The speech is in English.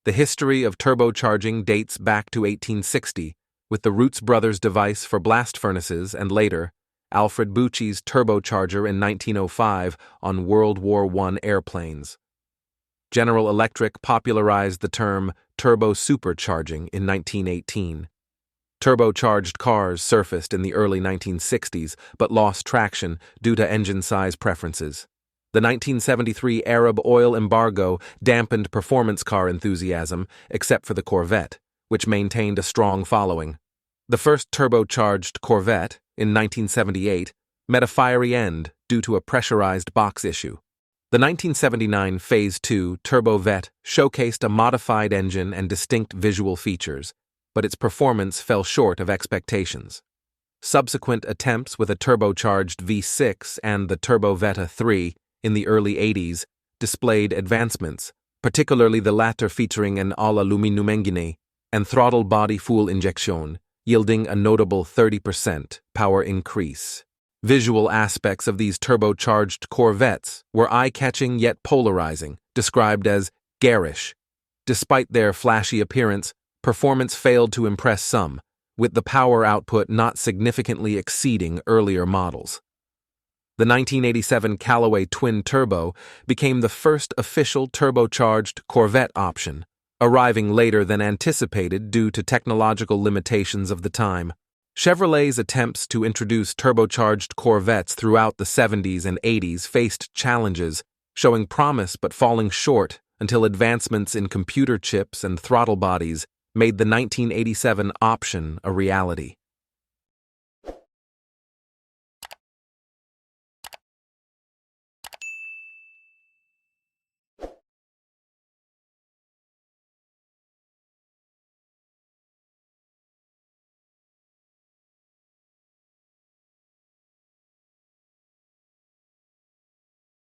The history of turbocharging dates back to 1860, with the Roots Brothers device for blast furnaces and later, Alfred Bucci's turbocharger in 1905 on World War I airplanes. General Electric popularized the term turbo-supercharging in 1918. Turbocharged cars surfaced in the early 1960s but lost traction due to engine size preferences. The 1973 Arab oil embargo dampened performance car enthusiasm, except for the Corvette, which maintained a strong following. The first turbocharged Corvette, in 1978, met a fiery end due to a pressurized box issue. The 1979 Phase II Turbovette showcased a modified engine and distinct visual features, but its performance fell short of expectations. Subsequent attempts with a turbocharged V6 and the Turbovette 3 in the early 80s displayed advancements, particularly the latter featuring an all-aluminum engine and throttle body full injection, yielding a notable 30% power increase. Visual aspects of these turbocharged Corvettes were eye-catching yet polarizing, described as garish. Despite their flashy appearance, performance failed to impress some, with the power output not significantly exceeding earlier models. The 1987 Callaway Twin Turbo became the first official turbocharged Corvette option, arriving later than anticipated due to technological limitations of the time. Chevrolet's attempts to introduce turbocharged Corvettes throughout the 70s and 80s faced challenges, showing promise but falling short until advancements in computer chips and throttle bodies made the 1987 option a reality.